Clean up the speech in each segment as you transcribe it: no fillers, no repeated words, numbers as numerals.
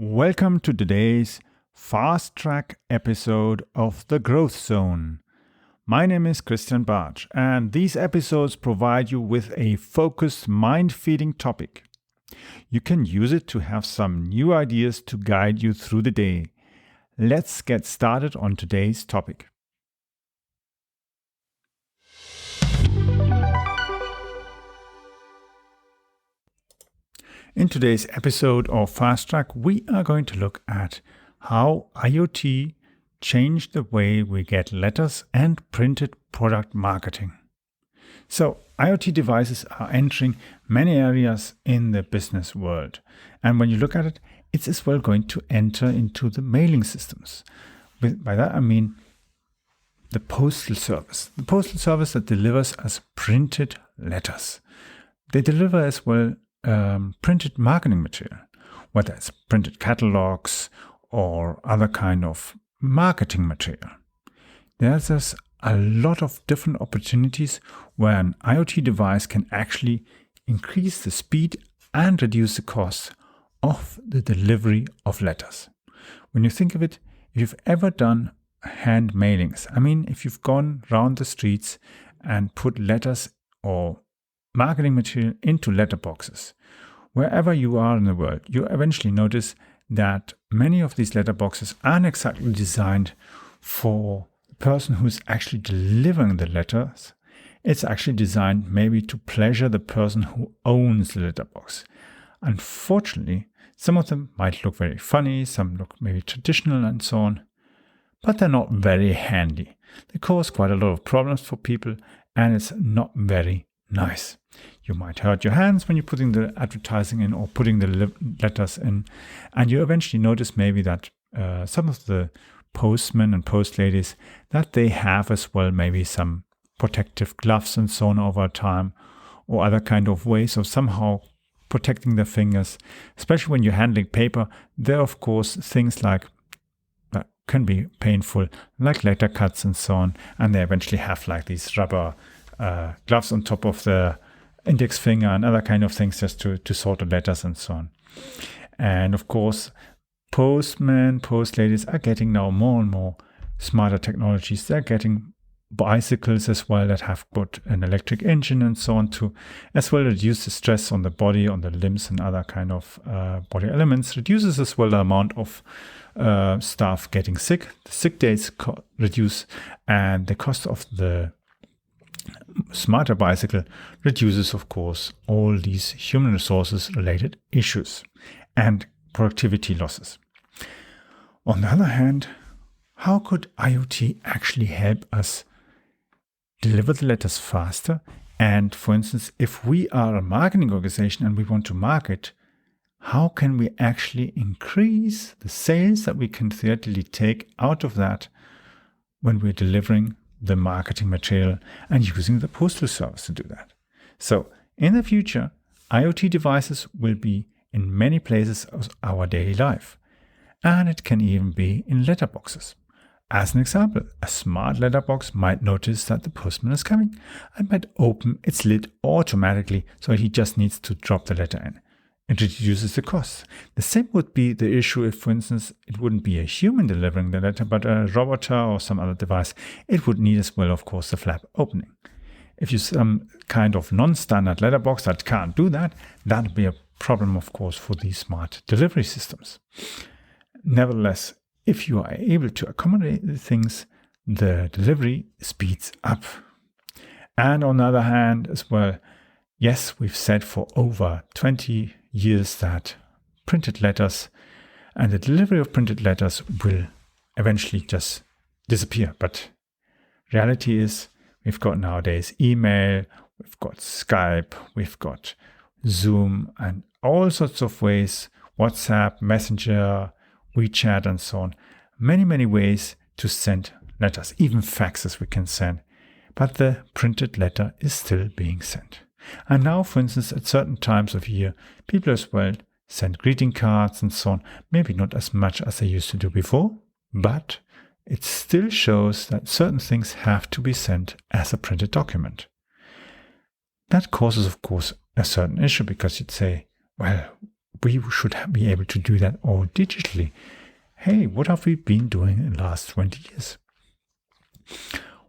Welcome to today's fast track episode of The Growth Zone. My name is Christian Bartsch, and these episodes provide you with a focused, mind-feeding topic. You can use it to have some new ideas to guide you through the day. Let's get started on today's topic. In today's episode of Fast Track, we are going to look at how IoT changed the way we get letters and printed product marketing. So, IoT devices are entering many areas in the business world. And when you look at it, it's as well going to enter into the mailing systems. By that I mean the postal service. The postal service that delivers us printed letters. They deliver as well printed marketing material, whether it's printed catalogs or other kind of marketing material. There's a lot of different opportunities where an IoT device can actually increase the speed and reduce the cost of the delivery of letters. When you think of it, if you've ever done hand mailings, if you've gone round the streets and put letters or marketing material into letterboxes, wherever you are in the world, you eventually notice that many of these letterboxes aren't exactly designed for the person who's actually delivering the letters. It's actually designed maybe to pleasure the person who owns the letterbox. Unfortunately, some of them might look very funny, some look maybe traditional and so on, but they're not very handy. They cause quite a lot of problems for people, and it's not very nice. You might hurt your hands when you're putting the advertising in or putting the letters in, and you eventually notice maybe that some of the postmen and post ladies, that they have as well maybe some protective gloves and so on over time, or other kind of ways of somehow protecting their fingers. Especially when you're handling paper, there are of course things like that can be painful, like letter cuts and so on, and they eventually have like these rubber gloves on top of the index finger and other kind of things just to sort the letters and so on. And of course, postmen, post ladies are getting now more and more smarter technologies. They're getting bicycles as well that have got an electric engine and so on to as well reduce the stress on the body, on the limbs and other kind of body elements. Reduces as well the amount of staff getting sick. The sick days reduce, and the cost of the smarter bicycle reduces, of course, all these human resources related issues and productivity losses. On the other hand, how could IoT actually help us deliver the letters faster? And for instance, if we are a marketing organization and we want to market, how can we actually increase the sales that we can theoretically take out of that when we're delivering the marketing material and using the postal service to do that? So in the future, IoT devices will be in many places of our daily life, and it can even be in letterboxes. As an example, a smart letterbox might notice that the postman is coming and might open its lid automatically, so he just needs to drop the letter in. It reduces the cost. The same would be the issue if, for instance, it wouldn't be a human delivering the letter, but a robot or some other device. It would need as well, of course, the flap opening. If you some kind of non-standard letterbox that can't do that, that would be a problem, of course, for these smart delivery systems. Nevertheless, if you are able to accommodate the things, the delivery speeds up. And on the other hand, as well, yes, we've said for over 20 years that printed letters and the delivery of printed letters will eventually just disappear. But reality is we've got nowadays email, we've got Skype, we've got Zoom and all sorts of ways, WhatsApp, Messenger, WeChat and so on. Many, many ways to send letters, even faxes we can send. But the printed letter is still being sent. And now, for instance, at certain times of year, people as well send greeting cards and so on. Maybe not as much as they used to do before, but it still shows that certain things have to be sent as a printed document. That causes, of course, a certain issue because you'd say, well, we should be able to do that all digitally. Hey, what have we been doing in the last 20 years?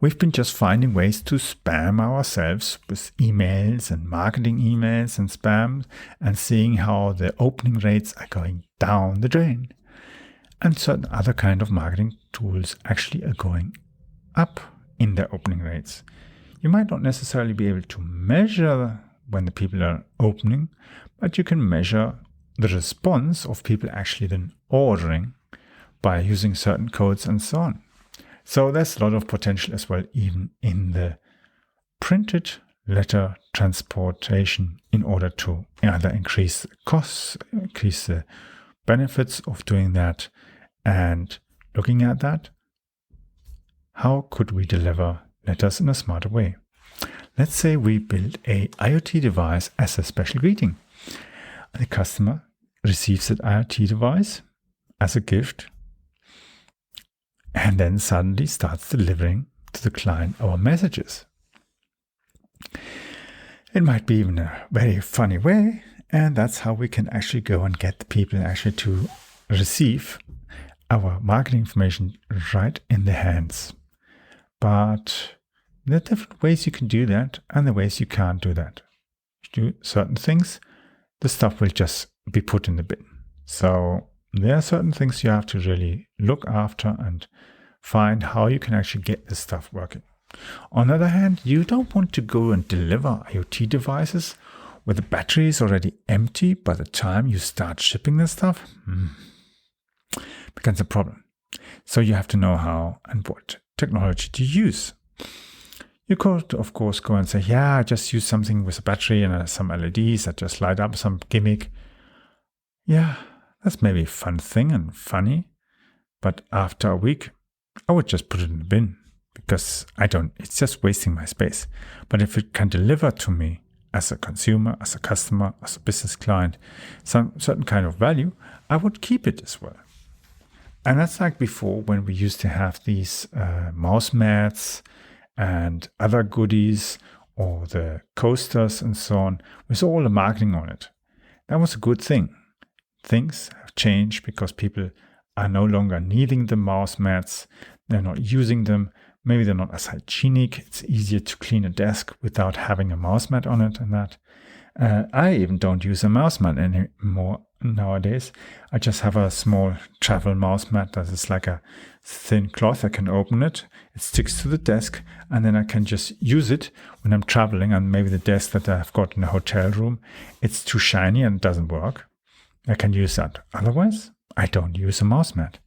We've been just finding ways to spam ourselves with emails and marketing emails and spam and seeing how the opening rates are going down the drain. And certain other kind of marketing tools actually are going up in their opening rates. You might not necessarily be able to measure when the people are opening, but you can measure the response of people actually then ordering by using certain codes and so on. So there's a lot of potential as well, even in the printed letter transportation, in order to either increase the costs, increase the benefits of doing that, and looking at that, how could we deliver letters in a smarter way? Let's say we build a IoT device as a special greeting. The customer receives that IoT device as a gift and then suddenly starts delivering to the client our messages. It might be even a very funny way, and that's how we can actually go and get the people actually to receive our marketing information right in their hands. But there are different ways you can do that and the ways you can't do that. If you do certain things, the stuff will just be put in the bin. So there are certain things you have to really look after and find how you can actually get this stuff working. On the other hand, you don't want to go and deliver IoT devices where the battery is already empty by the time you start shipping this stuff. Becomes a problem. So you have to know how and what technology to use. You could, of course, go and say, yeah, I just use something with a battery and some LEDs that just light up, some gimmick. Yeah, that's maybe a fun thing and funny. But after a week, I would just put it in the bin because it's just wasting my space. But if it can deliver to me as a consumer, as a customer, as a business client, some certain kind of value, I would keep it as well. And that's like before when we used to have these mouse mats and other goodies or the coasters and so on with all the marketing on it. That was a good thing. Things have changed because people are no longer needing the mouse mats. They're not using them. Maybe they're not as hygienic. It's easier to clean a desk without having a mouse mat on it and that. I even don't use a mouse mat anymore nowadays. I just have a small travel mouse mat that is like a thin cloth. I can open it. It sticks to the desk and then I can just use it when I'm traveling, and maybe the desk that I've got in a hotel room, it's too shiny and doesn't work. I can use that. Otherwise, I don't use a mouse mat.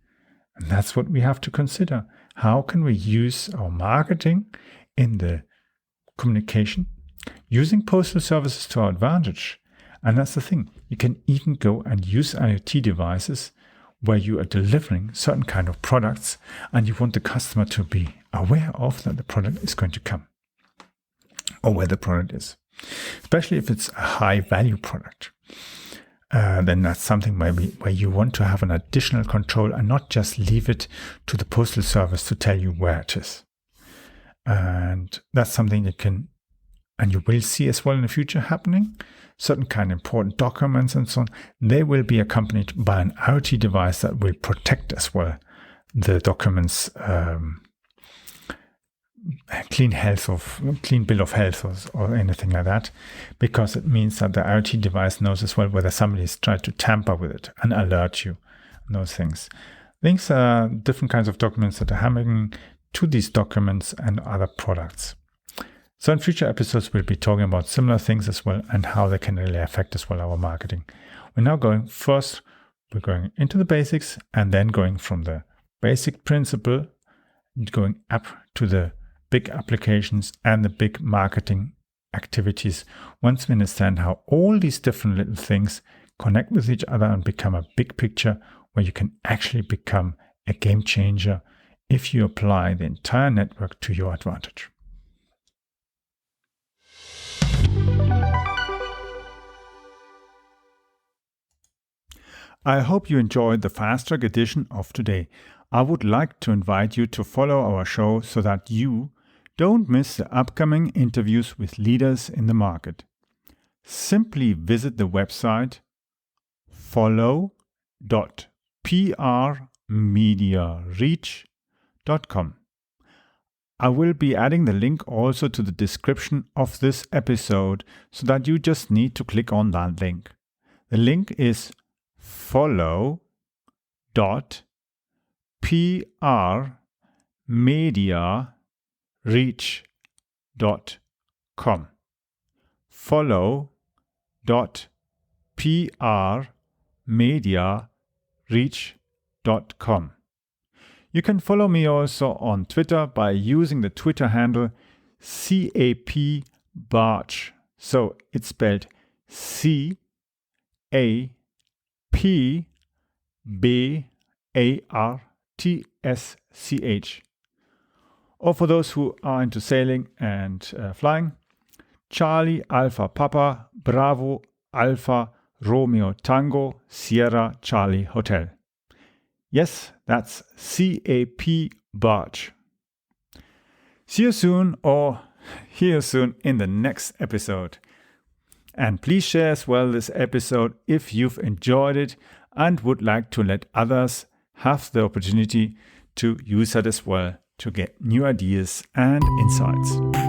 And that's what we have to consider. How can we use our marketing in the communication using postal services to our advantage? And that's the thing. You can even go and use IoT devices where you are delivering certain kind of products and you want the customer to be aware of that the product is going to come or where the product is. Especially if it's a high value product. Then that's something maybe where you want to have an additional control and not just leave it to the postal service to tell you where it is. And that's something you can, and you will see as well in the future happening. Certain kind of important documents and so on, they will be accompanied by an IoT device that will protect as well the documents, clean bill of health or anything like that, because it means that the IoT device knows as well whether somebody has tried to tamper with it and alert you on those things. Things are different kinds of documents that are happening to these documents and other products. So in future episodes, we'll be talking about similar things as well and how they can really affect as well our marketing. We're now going into the basics and then going from the basic principle, going up to the big applications and the big marketing activities. Once we understand how all these different little things connect with each other and become a big picture where you can actually become a game changer if you apply the entire network to your advantage. I hope you enjoyed the fast track edition of today. I would like to invite you to follow our show so that you don't miss the upcoming interviews with leaders in the market. Simply visit the website follow.prmediareach.com. I will be adding the link also to the description of this episode so that you just need to click on that link. The link is follow.prmediareach.com. follow.prmediareach.com. You can follow me also on Twitter by using the Twitter handle CAPBarch. So it's spelled CAPBARTSCH. Or for those who are into sailing and flying, Charlie Alpha Papa Bravo Alpha Romeo Tango Sierra Charlie Hotel. Yes, that's CAP Barge. See you soon or hear you soon in the next episode. And please share as well this episode if you've enjoyed it and would like to let others have the opportunity to use it as well to get new ideas and insights.